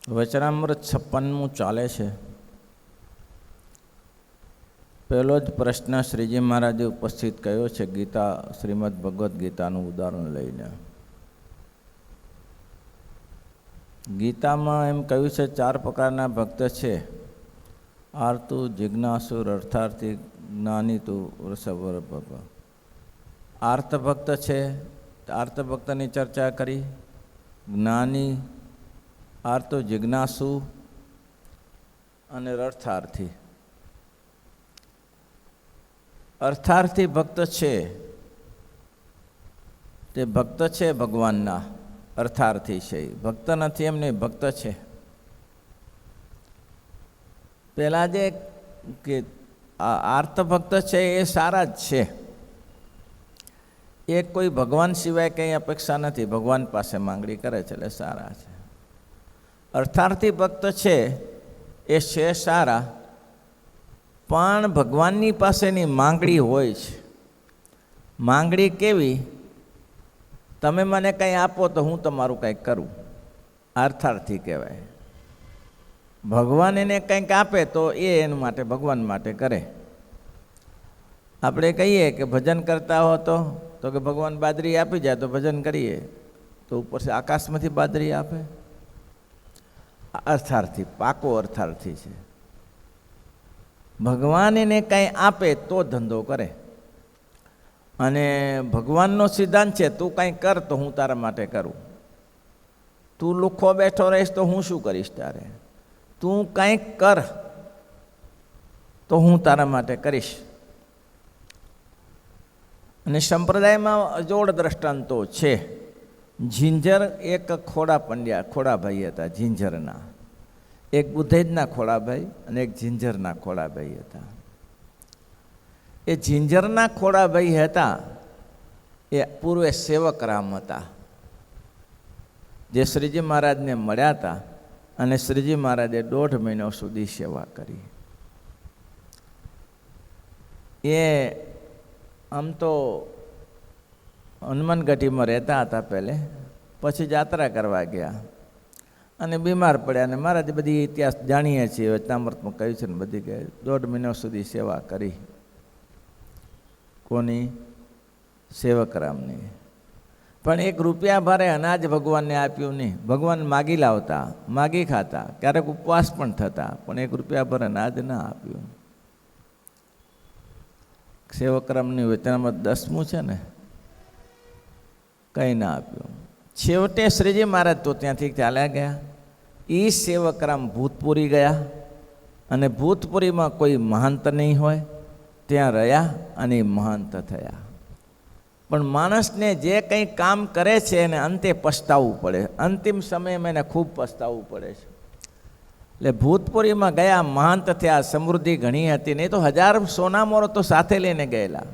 વચનામૃત 56મું ચાલે છે. પહેલો જ પ્રશ્ન શ્રીજી મહારાજે ઉપસ્થિત કર્યો છે ગીતા શ્રીમદ ભગવદ્ ગીતાનું ઉદાહરણ લઈને. ગીતામાં એમ કહ્યું છે 4 પ્રકારના ભક્ત છે: આર્તુ, જિજ્ઞાસુ, અર્થાર્થી, જ્ઞાનીતુ, રસવર ભક્ત. આર્ત ભક્ત છે, આર્ત ભક્તની ચર્ચા કરી. જ્ઞાની, આર્તો, જિજ્ઞાસુ અને અર્થાર્થી. અર્થાર્થી ભક્ત છે તે ભક્ત છે ભગવાનના. અર્થાર્થી છે, ભક્ત નથી એમ નહીં, ભક્ત છે. પેલા જે કે આર્ત ભક્ત છે એ સારા જ છે, એ કોઈ ભગવાન સિવાય કંઈ અપેક્ષા નથી, ભગવાન પાસે માંગણી કરે છે એટલે સારા છે. અર્થાર્થી ભક્ત છે એ છે સારા, પણ ભગવાનની પાસેની માંગણી હોય છે. માંગણી કેવી? તમે મને કંઈ આપો તો હું તમારું કંઈક કરું, અર્થાર્થી કહેવાય. ભગવાન એને કંઈક આપે તો એ એના માટે ભગવાન માટે કરે. આપણે કહીએ કે ભજન કરતા હો તો કે ભગવાન બાદરી આપી જાય તો ભજન કરીએ, તો ઉપરથી આકાશમાંથી બાદરી આપે? અર્થાર્થી, પાકો અર્થાર્થી છે. ભગવાન એને કંઈ આપે તો ધંધો કરે. અને ભગવાનનો સિદ્ધાંત છે તું કંઈ કર તો હું તારા માટે કરું. તું લુખ્ખો બેઠો રહીશ તો હું શું કરીશ તારે? તું કંઈક કર તો હું તારા માટે કરીશ. અને સંપ્રદાયમાં અજોડ દ્રષ્ટાંતો છે. ઝીંઝર એક ખોડાભાઈ હતા ઝીંઝરના. એક બુધેજના ખોડાભાઈ અને એક ઝીંઝરના ખોડાભાઈ હતા. એ ઝીંઝરના ખોડાભાઈ હતા એ પૂર્વે સેવક રામ હતા, જે શ્રીજી મહારાજને મળ્યા હતા અને શ્રીજી મહારાજે 1.5 મહિના સુધી સેવા કરી. એ આમ તો હનુમાનગઢીમાં રહેતા હતા પહેલે, પછી યાત્રા કરવા ગયા અને બીમાર પડ્યા. અને મહારાજે બધી ઇતિહાસ જાણીએ છીએ, વચનામૃતમાં કહ્યું છે ને બધી કે 1.5 મહિના સુધી સેવા કરી. કોની? સેવકરામની. પણ 1 રૂપિયા ભારે અનાજ ભગવાનને આપ્યું નહીં. ભગવાન માગી લાવતા, માગી ખાતા, ક્યારેક ઉપવાસ પણ થતા, પણ 1 રૂપિયા ભારે અનાજ ના આપ્યું. સેવકરામની વચનામૃત 10મું છે ને, કંઈ ના આપ્યું. છેવટે શ્રીજી મહારાજ તો ત્યાંથી ચાલ્યા ગયા. એ સેવકરામ ભૂતપુરી ગયા અને ભૂતપુરીમાં કોઈ મહંત નહીં હોય, ત્યાં રહ્યા અને મહંત થયા. પણ માણસને જે કંઈ કામ કરે છે એને અંતે પછતાવવું પડે. અંતિમ સમયમાં એને ખૂબ પછતાવવું પડે છે. એટલે ભૂતપુરીમાં ગયા, મહંત થયા, સમૃદ્ધિ ઘણી હતી, નહીં તો 1000 સોનામોરો તો સાથે લઈને ગયેલા,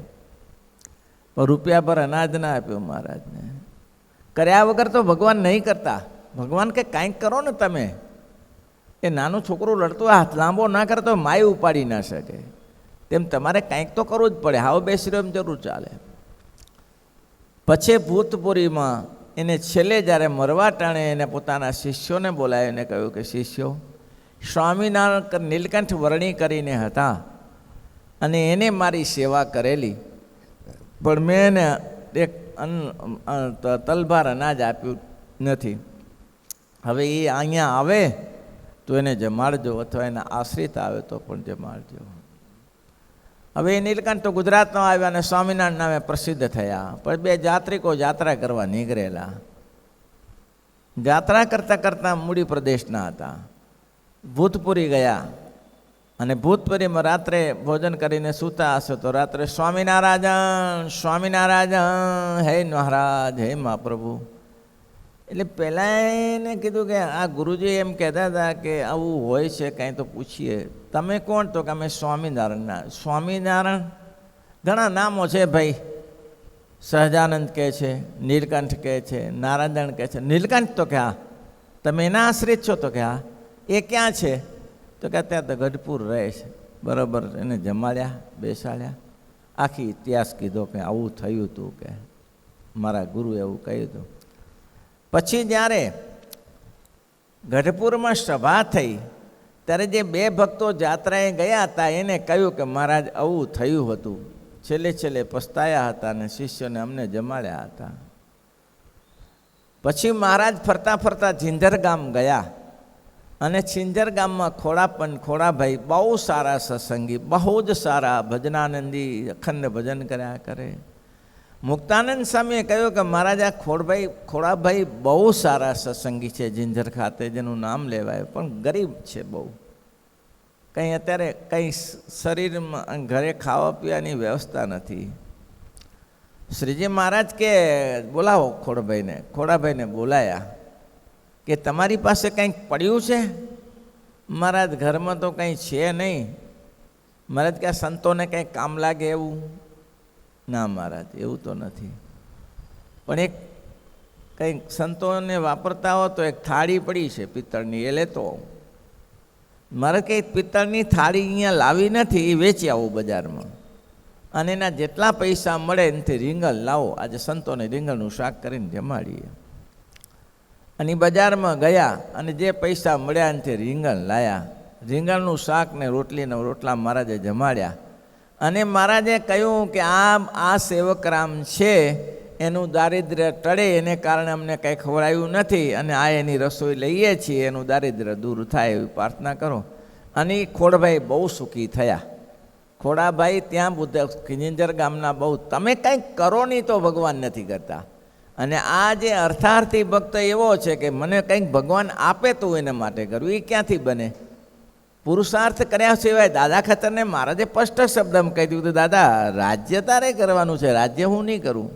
પણ રૂપિયા ભર અનાજ ના આપ્યું મહારાજને. કર્યા વગર તો ભગવાન નહીં કરતા. ભગવાન કે કાંઈક કરો ને તમે. એ નાનું છોકરું લડતું હાથ લાંબો ના કરે તો માય ઉપાડી ના શકે, તેમ તમારે કાંઈક તો કરવું જ પડે. હાવ બેસી રહ્યો એમ જરૂર ચાલે. પછી ભૂતપુરીમાં એને છેલ્લે જ્યારે મરવા ટાણે એને પોતાના શિષ્યોને બોલાવીને કહ્યું કે શિષ્યો, સ્વામિનારાયણ નીલકંઠ વર્ણી કરીને હતા અને એને મારી સેવા કરેલી, પણ મેં એને એક તલભાર અનાજ આપ્યું નથી. હવે એ અહીંયા આવે તો એને જમાડજો, અથવા એના આશ્રિત આવે તો પણ જમાડજો. હવે એ નીલકંઠ તો ગુજરાતમાં આવ્યા અને સ્વામિનારાયણ નામે પ્રસિદ્ધ થયા. પણ 2 જાત્રિકો યાત્રા કરવા નીકળેલા. યાત્રા કરતાં કરતાં મૂડી પ્રદેશના હતા. ભૂતપુરી ગયા અને ભૂતપુરીમાં રાત્રે ભોજન કરીને સૂતા હશે તો રાત્રે સ્વામિનારાયણ સ્વામિનારાયણ, હે મહારાજ, હે મહાપ્રભુ. એટલે પહેલાં એને કીધું કે આ ગુરુજી એમ કહેતા હતા કે આવું હોય છે, કાંઈ તો પૂછીએ. તમે કોણ? તો કે અમે સ્વામિનારાયણના. સ્વામિનારાયણ ઘણા નામો છે ભાઈ. સહજાનંદ કહે છે, નીલકંઠ કહે છે, નારાયણ કહે છે. નીલકંઠ તો કે હા. તમે એના આશ્રિત છો? તો કે હા. એ ક્યાં છે? તો કે અત્યારે તો ગઢપુર રહે છે. બરાબર. એને જમાડ્યા, બેસાડ્યા, આખી ઇતિહાસ કીધો કે આવું થયું હતું, કે મારા ગુરુએ એવું કહ્યું હતું. પછી જ્યારે ગઢપુરમાં સભા થઈ ત્યારે જે બે ભક્તો જાત્રાએ ગયા હતા એને કહ્યું કે મહારાજ આવું થયું હતું, છેલ્લે છેલ્લે પસ્તાયા હતા અને શિષ્યોને અમને જમાડ્યા હતા. પછી મહારાજ ફરતા ફરતા ઝિંઝર ગામ ગયા અને ઝિંઝર ગામમાં ખોડાભાઈ બહુ સારા સત્સંગી, બહુ જ સારા ભજનાનંદી, અખંડ ભજન કર્યા કરે. મુક્તાનંદ સ્વામીએ કહ્યું કે મહારાજ આ ખોડાભાઈ બહુ સારા સત્સંગી છે ઝિંઝર ખાતે, જેનું નામ લેવાય, પણ ગરીબ છે બહુ, કંઈ અત્યારે કંઈ શરીરમાં ઘરે ખાવા પીવાની વ્યવસ્થા નથી. શ્રીજી મહારાજ કે બોલાવો ખોડાભાઈને બોલાયા કે તમારી પાસે કંઈક પડ્યું છે? મહારાજ ઘરમાં તો કંઈ છે નહીં. મહારાજ કે આ સંતોને કંઈ કામ લાગે એવું? ના મહારાજ એવું તો નથી, પણ એક કંઈક સંતોને વાપરતા હો તો એક થાળી પડી છે પિત્તળની, એ લેતો. મારે કંઈ પિત્તળની થાળી અહીંયા લાવી નથી, એ વેચી આવું બજારમાં, અને એના જેટલા પૈસા મળે એનાથી રીંગણ લાવો, આજે સંતોને રીંગણનું શાક કરીને જમાડીએ. અને બજારમાં ગયા અને જે પૈસા મળ્યા એનાથી રીંગણ લાયા, રીંગણનું શાક ને રોટલા મહારાજે જમાડ્યા. અને મહારાજે કહ્યું કે આ સેવકરામ છે એનું દારિદ્ર્ય ટળે એને કારણે અમને કંઈ ખવડાવ્યું નથી, અને આ એની રસોઈ લઈએ છીએ, એનું દારિદ્ર્ય દૂર થાય એવી પ્રાર્થના કરો. અને એ ખોડભાઈ બહુ સુખી થયા. ખોડાભાઈ ત્યાં ઝિંઝર ગામના બહુ, તમે કંઈક કરો નહીં તો ભગવાન નથી કરતા. અને આ જે અર્થાર્થી ભક્ત એવો છે કે મને કંઈક ભગવાન આપે તો એના માટે કરવું, એ ક્યાંથી બને? પુરુષાર્થ કર્યા સિવાય દાદા ખતરને મહારાજે સ્પષ્ટ શબ્દમાં કહી દીધું, દાદા રાજ્ય તારે કરવાનું છે, રાજ્ય હું નહીં કરું,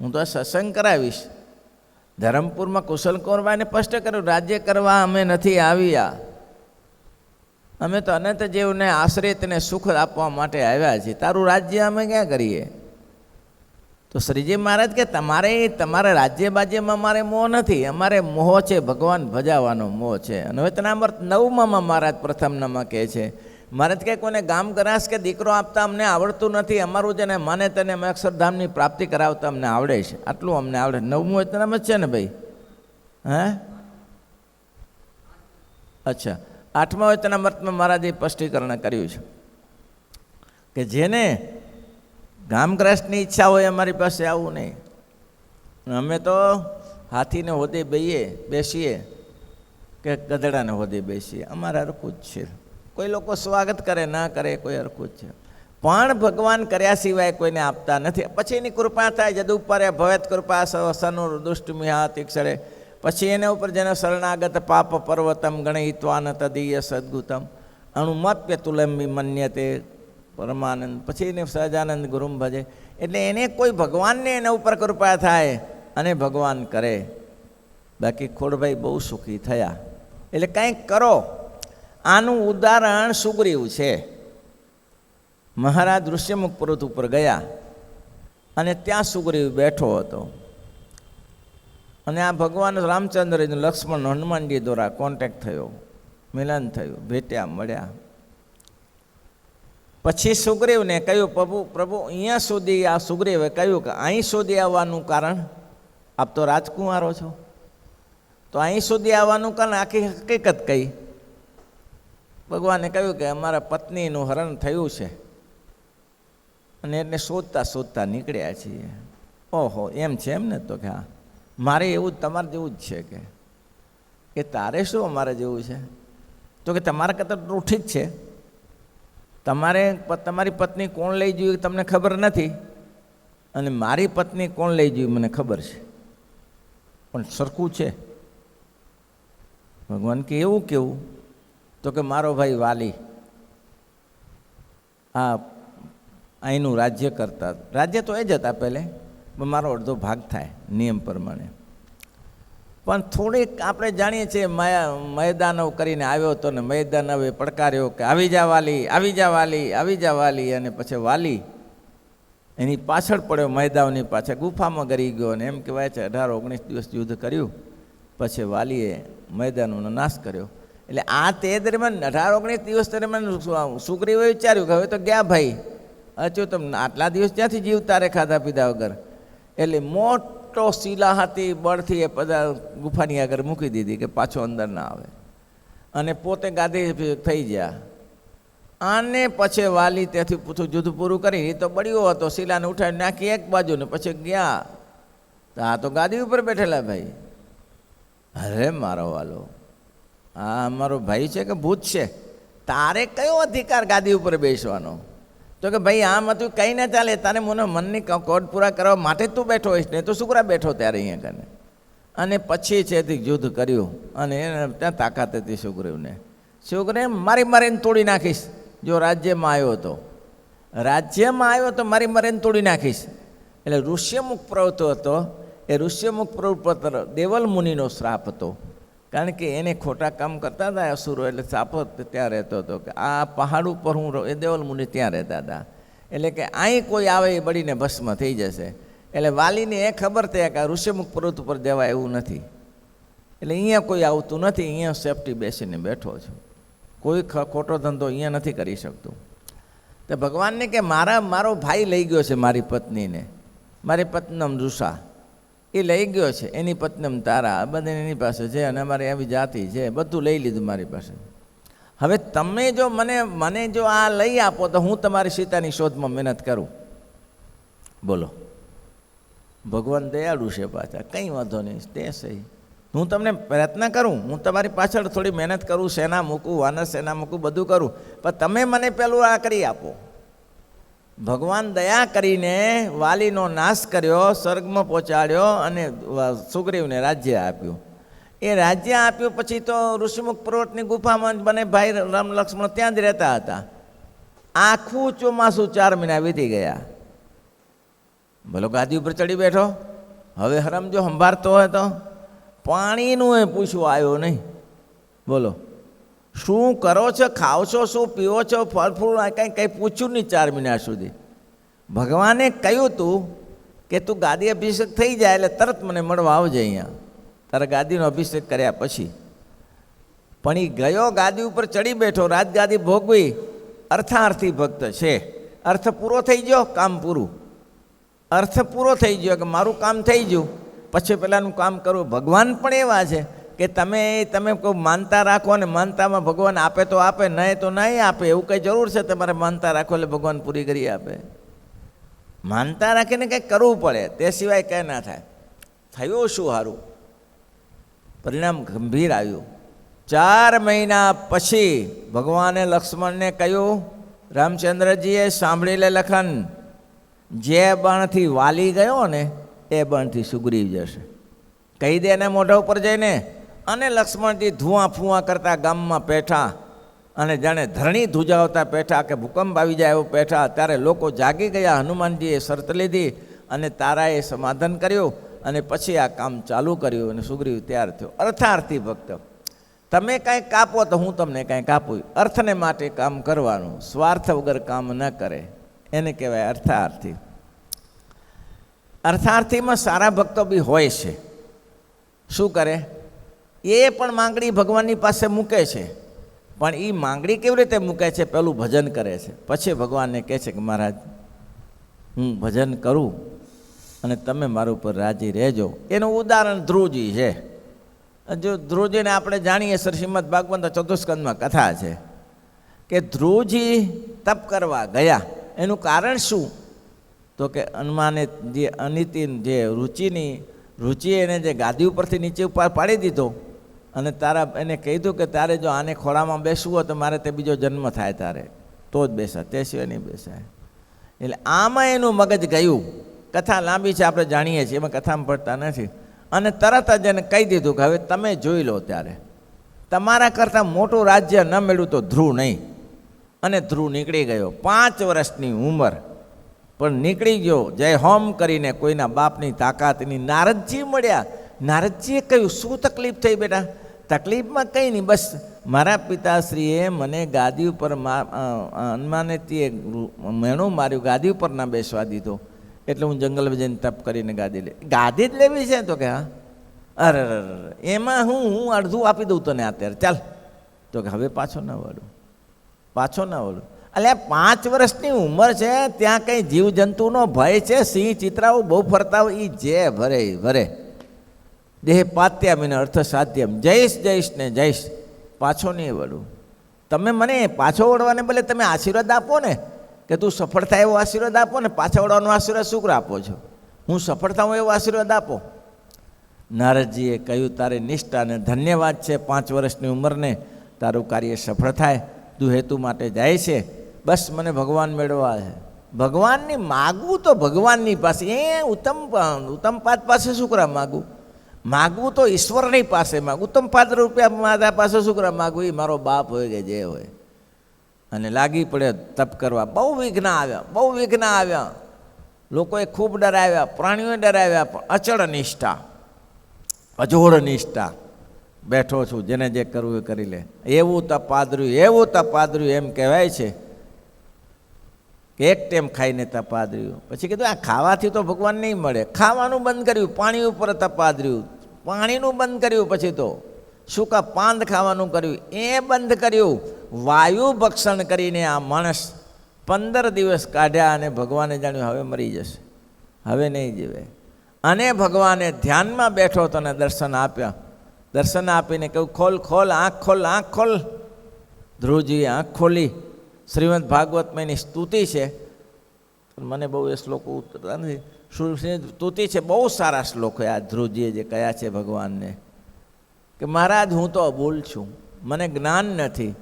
હું તો સત્સંગ કરાવીશ. ધરમપુરમાં કુશલ કૌરભાઈને સ્પષ્ટ કર્યું, રાજ્ય કરવા અમે નથી આવ્યા, અમે તો અનંત જીવને આશ્રિતને સુખ આપવા માટે આવ્યા છીએ, તારું રાજ્ય અમે ક્યાં કરીએ? તો શ્રીજી મહારાજ કે તમારે રાજ્ય બાજ્યમાં અમારે મોહ નથી, અમારે મોહ છે ભગવાન ભજાવાનો મોહ છે. અને હવે તનામર્ત 9માં મહારાજ પ્રથમનામાં કહે છે, મહારાજ કે કોઈને ગામ ગરાસ કે દીકરો આપતા અમને આવડતું નથી, અમારું જેને માને તેને અમે અક્ષરધામની પ્રાપ્તિ કરાવતા અમને આવડે છે, આટલું અમને આવડે. 9મું વચનામ જ છે ને ભાઈ? હે અચ્છા, 8મા વચનામૃતમાં મહારાજે સ્પષ્ટીકરણ કર્યું છે કે જેને ગામગ્રસ્તની ઈચ્છા હોય અમારી પાસે આવવું નહીં. અમે તો હાથીને હોદે બેસીએ કે ગધેડાને હોદે બેસીએ, અમારે હરખું જ છે. કોઈ લોકો સ્વાગત કરે ના કરે, કોઈ હરખું જ છે, પણ ભગવાન કર્યા સિવાય કોઈને આપતા નથી. પછી એની કૃપા થાય, જદુપરે ભવેત કૃપા સનુર દુષ્ટમિહા તીક્ષરે, પછી એના ઉપર જેને શરણાગત પાપ પર્વતમ ગણયિત્વાન તદીય સદગુતમ અણુમપ્ય તુલંબી મન્યતે પરમાનંદ, પછી એને સહજાનંદ ગુરુમ ભજે. એટલે એને કોઈ ભગવાનને એના ઉપર કૃપા થાય અને ભગવાન કરે. બાકી ખોડભાઈ બહુ સુખી થયા. એટલે કંઈક કરો. આનું ઉદાહરણ સુગ્રીવ છે. મહારાજ ઋષ્યમુખ પર્વત ઉપર ગયા અને ત્યાં સુગ્રીવ બેઠો હતો, અને આ ભગવાન રામચંદ્રજી, લક્ષ્મણ, હનુમાનજી દ્વારા કોન્ટેક્ટ થયો, મિલન થયું, ભેટ્યા, મળ્યા. પછી સુગ્રીવને કહ્યું, પ્રભુ અહીંયા સુધી, આ સુગ્રીવે કહ્યું કે અહીં સુધી આવવાનું કારણ, આપ તો રાજકુમારો છો, તો અહીં સુધી આવવાનું કારણ આખી હકીકત કહી. ભગવાને કહ્યું કે અમારા પત્નીનું હરણ થયું છે અને એને શોધતા નીકળ્યા છીએ. ઓહો, એમ છે એમ ને? તો કે હા, મારે એવું જ તમારે જેવું જ છે. કે તારે શું અમારે જેવું છે? તો કે તમારા કરતાં તો ઠીક છે, તમારી પત્ની કોણ લઈ જોયું તમને ખબર નથી, અને મારી પત્ની કોણ લઈ જોયું મને ખબર છે, પણ સરખું છે. ભગવાન કે એવું કેવું? તો કે મારો ભાઈ વાલી અહીંનું રાજ્ય કરતા, રાજ્ય તો એ જ હતા પહેલે, પણ મારો અડધો ભાગ થાય નિયમ પ્રમાણે. પણ થોડીક આપણે જાણીએ છીએ, મયદાનવ કરીને આવ્યો હતો ને મયદાનવે પડકાર્યો કે આવી જા વાલી, આવી જા વાલી, આવી જા વાલી. અને પછી વાલી એની પાછળ પડ્યો, મયદાનની પાછળ ગુફામાં ગરી ગયો. અને એમ કહેવાય છે 18-19 દિવસ યુદ્ધ કર્યું, પછી વાલીએ મયદાનોનો નાશ કર્યો. એટલે આ તે દરમિયાન 18-19 દિવસ દરમિયાન સુગ્રીવે વિચાર્યું કે હવે તો ગયા ભાઈ, હજુ તમને આટલા દિવસ ક્યાંથી જીવતા રે ખાધા પીધા વગર. એટલે મોટો શિલા હતી બળથી એ બધા ગુફાની આગળ મૂકી દીધી કે પાછો અંદર ના આવે, અને પોતે ગાદી થઈ ગયા. આને પછી વાલી ત્યાંથી પૂછું યુદ્ધ પૂરું કરી, એ તો બળ્યો હતો, શિલાને ઉઠાવી નાખી એક બાજુ ને પછી ગયા. આ તો ગાદી ઉપર બેઠેલા ભાઈ. અરે મારો વાલો, આ મારો ભાઈ છે કે ભૂત છે? તારે કયો અધિકાર ગાદી ઉપર બેસવાનો? તો કે ભાઈ આમ હતું કંઈ ના ચાલે, તારે મને મનની કોડ પૂરા કરવા માટે તું બેઠો હોઈશ ને, તો શું કરવા બેઠો ત્યારે અહીંયા કને? અને પછી છે તે યુદ્ધ કર્યું, અને એને ત્યાં તાકાત હતી સુગ્રીવને. સુગ્રીવ મારીને તોડી નાખીશ. જો રાજ્યમાં આવ્યો તો મારીને તોડી નાખીશ. એટલે ઋષ્યમુખ પ્રવૃત્તિ હતો. એ ઋષ્યમુખ પ્રવૃત્તિ દેવલ મુનિનો શ્રાપ હતો, કારણ કે એને ખોટા કામ કરતા હતા અસુરો, એટલે સાપો ત્યાં રહેતો હતો કે આ પહાડ ઉપર હું એ દેવલ મુનિ ત્યાં રહેતા હતા, એટલે કે અહીં કોઈ આવે એ બળીને ભસ્મ થઈ જશે. એટલે વાલીને એ ખબર થઈ કે આ ઋષ્યમુખ પર્વત ઉપર દેવાય એવું નથી, એટલે અહીંયા કોઈ આવતું નથી, અહીંયા સેફટી બેસીને બેઠો છું, કોઈ ખોટો ધંધો અહીંયા નથી કરી શકતું. તો ભગવાનને કે મારો ભાઈ લઈ ગયો છે મારી પત્નીને, મારી પત્નીનું નામ ઋષા, એ લઈ ગયો છે, એની પત્નીમ તારા, આ બધા એની પાસે છે, અને અમારી આવી જાતિ છે, બધું લઈ લીધું મારી પાસે. હવે તમે જો મને જો આ લઈ આપો તો હું તમારી સીતાની શોધમાં મહેનત કરું. બોલો, ભગવાન દયાળુ છે પાછા, કંઈ વાંધો નહીં, તે સહી, હું તમને પ્રયત્ન કરું, હું તમારી પાછળ થોડી મહેનત કરું, સેના મૂકું, વાનર સેના મૂકું, બધું કરું, પણ તમે મને પેલું આ કરી આપો. ભગવાન દયા કરીને વાલીનો નાશ કર્યો, સ્વર્ગમાં પહોંચાડ્યો, અને સુગ્રીવને રાજ્ય આપ્યું. એ રાજ્ય આપ્યું પછી તો ઋષિમુખ પર્વતની ગુફામાં બને ભાઈ રામ લક્ષ્મણ ત્યાં જ રહેતા હતા. આખું ચોમાસું 4 મહિના વીતી ગયા. ભલો ગાદી ઉપર ચડી બેઠો, હવે હરમ જો સંભાળતો હોય તો પાણીનું એ પૂછવું આવ્યો નહીં. બોલો, શું કરો છો, ખાઓ છો, શું પીવો છો, ફળ ફૂલ કંઈ પૂછ્યું નહીં 4 મહિના સુધી. ભગવાને કહ્યું તું કે તું ગાદી અભિષેક થઈ જાય એટલે તરત મને મળવા આવજે અહીંયા, તારા ગાદીનો અભિષેક કર્યા પછી. પણ એ ગયો, ગાદી ઉપર ચડી બેઠો, રાજગાદી ભોગવી, અર્થાર્થી ભક્ત છે. અર્થ પૂરો થઈ ગયો, કામ પૂરું. અર્થ પૂરો થઈ ગયો કે મારું કામ થઈ ગયું, પછી પેલાનું કામ કરવું. ભગવાન પણ એવા છે કે તમે કોઈ માનતા રાખો, અને માનતામાં ભગવાન આપે તો આપે, નહીં તો નહીં આપે. એવું કંઈ જરૂર છે તમારે માનતા રાખો એટલે ભગવાન પૂરી કરી આપે? માનતા રાખીને કંઈક કરવું પડે, તે સિવાય કંઈ ના થાય. થયું શું સારું? પરિણામ ગંભીર આવ્યું. 4 મહિના પછી ભગવાને લક્ષ્મણને કહ્યું, રામચંદ્રજીએ સાંભળી લે લખન, જે બણથી વાલી ગયો ને એ બણથી સુગ્રીવ જશે. કહી દે એને મોઢા ઉપર જઈને. અને લક્ષ્મણજી ધુઆં ફુઆં કરતા ગામમાં બેઠા, અને જાણે ધરણી ધ્રુજાવતા બેઠા કે ભૂકંપ આવી જાય એવું બેઠા. ત્યારે લોકો જાગી ગયા. હનુમાનજીએ શરત લીધી અને તારાએ સમાધાન કર્યું, અને પછી આ કામ ચાલુ કર્યું, અને સુગ્રીવ તૈયાર થયો. અર્થાર્થી ભક્ત, તમે કાંઈક કાપો તો હું તમને કાંઈક આપું. અર્થને માટે કામ કરવાનું, સ્વાર્થ વગર કામ ન કરે, એને કહેવાય અર્થાર્થી. અર્થાર્થીમાં સારા ભક્તો બી હોય છે. શું કરે? એ પણ માંગણી ભગવાનની પાસે મૂકે છે, પણ એ માંગણી કેવી રીતે મૂકે છે? પેલું ભજન કરે છે, પછી ભગવાનને કહે છે કે મહારાજ હું ભજન કરું અને તમે મારા ઉપર રાજી રહેજો. એનું ઉદાહરણ ધ્રુવજી છે. જો ધ્રુવજીને આપણે જાણીએ, શ્રીમદ ભાગવત ચતુસ્કંદમાં કથા છે કે ધ્રુવજી તપ કરવા ગયા. એનું કારણ શું? તો કે હનુમાને જે અનિતિ, જે રુચિએ એને જે ગાદી ઉપરથી નીચે ઉપર પાડી દીધો, અને એને કીધું કે તારે જો આને ખોળામાં બેસવું હોય તો મારે તે બીજો જન્મ થાય તારે તો જ બેસાય, તે સિવાય નહીં બેસાય. એટલે આમાં એનું મગજ ગયું. કથા લાંબી છે, આપણે જાણીએ છીએ, એમાં કથામાં પડતા નથી. અને તરત જ એને કહી દીધું કે હવે તમે જોઈ લો, ત્યારે તમારા કરતાં મોટું રાજ્ય ન મળ્યું તો ધ્રુવ નહીં. અને ધ્રુવ નીકળી ગયો, 5 વર્ષની ઉંમર, પણ નીકળી ગયો જય હોમ કરીને. કોઈના બાપની તાકાતની. નારદજી મળ્યા. નારદજીએ કહ્યું, શું તકલીફ થઈ બેટા? તકલીફમાં કંઈ નહીં, બસ મારા પિતાશ્રીએ મને ગાદી ઉપર હનુમાને તે મેણું માર્યું, ગાદી ઉપર ના બેસવા દીધો, એટલે હું જંગલમાં જઈને તપ કરીને ગાદી જ લેવી છે. તો કે હા, અરે એમાં હું અડધું આપી દઉં તને અત્યારે, ચાલ. તો કે હવે પાછો ના વળું. એટલે 5 વર્ષની ઉંમર છે, ત્યાં કંઈ જીવજંતુનો ભય છે? સિંહ ચિત્રાઓ બહુ ફરતા હોય, એ જે ભરે ભરે. દેહ પાત્યામીને અર્થ સાધ્યમ, જઈશ જઈશ ને જઈશ, પાછો નહીં વળું. તમે મને પાછો વળવાને બદલે તમે આશીર્વાદ આપો ને, કે તું સફળ થાય એવો આશીર્વાદ આપો ને. પાછા વળવાનો આશીર્વાદ શું આપો છો? હું સફળ થાઉં એવો આશીર્વાદ આપો. નારદજીએ કહ્યું, તારે નિષ્ઠા અને ધન્યવાદ છે, 5 વર્ષની ઉંમરને તારું કાર્ય સફળ થાય, તું હેતુ માટે જાય છે. બસ મને ભગવાન મેળવવા છે. ભગવાનની માગવું તો ભગવાનની પાસે, એ ઉત્તમ પાદ પાસે શું કરવા માગવું? માગવું તો ઈશ્વરની પાસે માગવું. ઉત્તમ પાદ રૂપિયા મારા પાસે શું કરવા માગવું? એ મારો બાપ હોય કે જે હોય. અને લાગી પડે તપ કરવા. બહુ વિઘ્ન આવ્યા, બહુ વિઘ્ન આવ્યા. લોકોએ ખૂબ ડરાવ્યા, પ્રાણીઓએ ડરાવ્યા, પણ અચળ નિષ્ઠા, અજોડ નિષ્ઠા. બેઠો છું, જેને જે કરવું એ કરી લે. એવું તપ આદર્યું, એવું તપ આદર્યું. એમ કહેવાય છે કે એક ટાઈમ ખાઈને તપ આદર્યું. પછી કીધું આ ખાવાથી તો ભગવાન નહીં મળે. ખાવાનું બંધ કર્યું, પાણી ઉપર તપ આદર્યું, પાણીનું બંધ કર્યું. પછી તો સૂકા પાંદ ખાવાનું કર્યું, એ બંધ કર્યું. વાયુ ભક્ષણ કરીને આ માણસ 15 દિવસ કાઢ્યા, અને ભગવાને જાણ્યું હવે મરી જશે, હવે નહીં જીવે. અને ભગવાને ધ્યાનમાં બેઠો તો દર્શન આપ્યા. દર્શન આપીને કહ્યું, ખોલ ખોલ, આંખ ખોલ, આંખ ખોલ. ધ્રુવજીએ આંખ ખોલી. શ્રીમદ ભાગવતમાં એની સ્તુતિ છે, મને બહુ એ શ્લોકો ઉતરતા નથી. સ્તુતિ છે, બહુ સારા શ્લોકો આ ધ્રુવજીએ જે કયા છે ભગવાનને, કે મહારાજ હું તો અબોલ છું, મને જ્ઞાન નથી,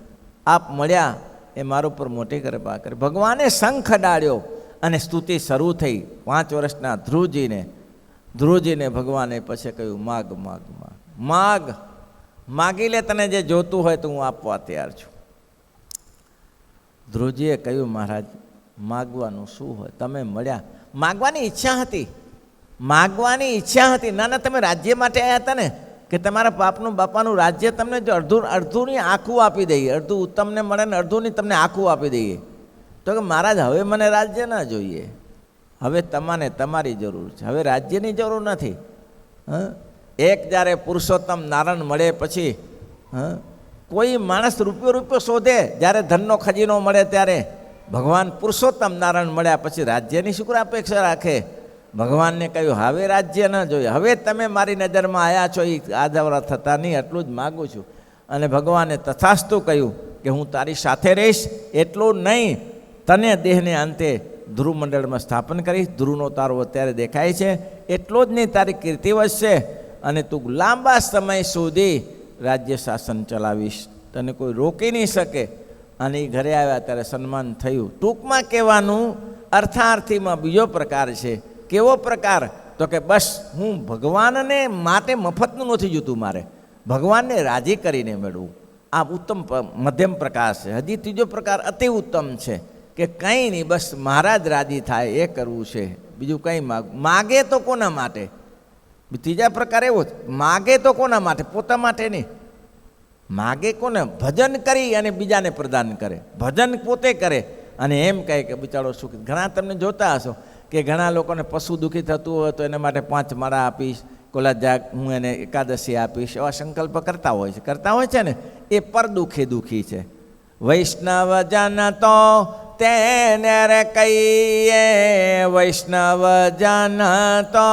આપ મળ્યા એ મારા ઉપર મોટી કૃપા કરી. ભગવાને શંખ અડાડ્યો અને સ્તુતિ શરૂ થઈ. 5 વર્ષના ધ્રુવજીને ભગવાને પછી કહ્યું, માગ માગ માગ માગ, માગી લે, તને જે જોતું હોય તો હું આપવા તૈયાર છું. ધ્રુવજીએ કહ્યું, મહારાજ માગવાનું શું હોય? તમે મળ્યા, માગવાની ઈચ્છા હતી, માગવાની ઈચ્છા હતી. ના તમે રાજ્ય માટે આવ્યા હતા ને, કે તમારા બાપાનું રાજ્ય તમને જો અડધુંની આખું આપી દઈએ, અડધું ઉત્તમને મળે ને અડધુંની તમને આખું આપી દઈએ. તો કે મહારાજ હવે મને રાજ્ય ના જોઈએ, હવે તમારી જરૂર છે, હવે રાજ્યની જરૂર નથી. એક જ્યારે પુરુષોત્તમ નારાયણ મળે પછી કોઈ માણસ રૂપિયો શોધે, જ્યારે ધનનો ખજીનો મળે ત્યારે ભગવાન પુરુષોત્તમ નારાયણ મળ્યા પછી રાજ્યની શું અપેક્ષા રાખે? ભગવાનને કહ્યું, હવે રાજ્ય ન જોઈએ, હવે તમે મારી નજરમાં આવ્યા છો, એ આધાવરા થતા નહીં, એટલું જ માગું છું. અને ભગવાને તથાસ્તુ કહ્યું કે હું તારી સાથે રહીશ. એટલું નહીં, તને દેહને અંતે ધ્રુવમંડળમાં સ્થાપન કરીશ. ધ્રુવનો તારો અત્યારે દેખાય છે, એટલો જ નહીં, તારી કીર્તિ વધશે અને તું લાંબા સમય સુધી રાજ્ય શાસન ચલાવીશ, તને કોઈ રોકી નહીં શકે. અને એ ઘરે આવ્યા ત્યારે સન્માન થયું. ટૂંકમાં કહેવાનું, અર્થાર્થીમાં બીજો પ્રકાર છે. કેવો પ્રકાર? તો કે બસ હું ભગવાનને માટે મફતનું નથી જોતું, મારે ભગવાનને રાજી કરીને મેળવું. આ ઉત્તમ મધ્યમ પ્રકાર છે. હજી ત્રીજો પ્રકાર અતિ ઉત્તમ છે, કે કંઈ નહીં, બસ મહારાજ રાજી થાય એ કરવું છે, બીજું કંઈ માગે તો કોના માટે? ત્રીજા પ્રકાર એવો જ, માગે તો કોના માટે? પોતા માટે નહીં. માગે કોને? ભજન કરી અને બીજાને પ્રદાન કરે. ભજન પોતે કરે અને એમ કહે કે બિચારો સુખી. ઘણા તમને જોતા હશો કે ઘણા લોકોને પશુ દુઃખી થતું હોય તો એના માટે 5 માળા આપીશ, કોલા જાગ હું એને એકાદશી આપીશ, એવા સંકલ્પ કરતા હોય છે ને, એ પર દુઃખી છે. વૈષ્ણવ જન તો તેને રે કહીએ, વૈષ્ણવ જન તો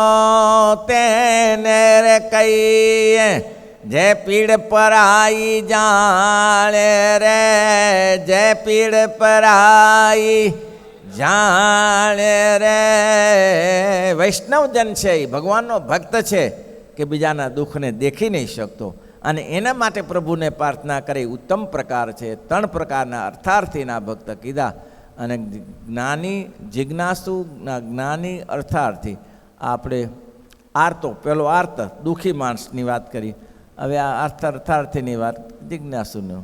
તેને રે કહીએ, જે પીડ પરાઈ જાણે રે, જે પીડ પરાઈ જાણે રે. વૈષ્ણવજન છે એ ભગવાનનો ભક્ત છે, કે બીજાના દુઃખને દેખી નહીં શકતો, અને એના માટે પ્રભુને પ્રાર્થના કરી. ઉત્તમ પ્રકાર છે. 3 પ્રકારના અર્થાર્થીના ભક્ત કીધા. અને જ્ઞાની, જિજ્ઞાસુ, જ્ઞાની, અર્થાર્થી. આપણે આર્તો, પેલો આર્ત દુઃખી માણસની વાત કરી. હવે આ અર્થાર્થીની વાત જિજ્ઞાસુનું.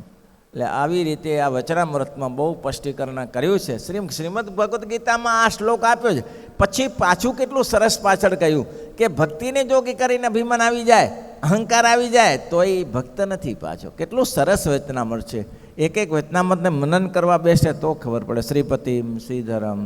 એટલે આવી રીતે આ વચનામૃતમાં બહુ સ્પષ્ટીકરણ કર્યું છે. શ્રીમદ ભગવદ્ ગીતામાં આ શ્લોક આપ્યો છે. પછી પાછું કેટલું સરસ પાછળ કહ્યું કે ભક્તિને જોગી કરીને અભિમાન આવી જાય, અહંકાર આવી જાય તો એ ભક્ત નથી પાછો. કેટલું સરસ વચનામૃત છે. એક વચનામૃતને મનન કરવા બેસે તો ખબર પડે. શ્રીપતિમ શ્રીધરમ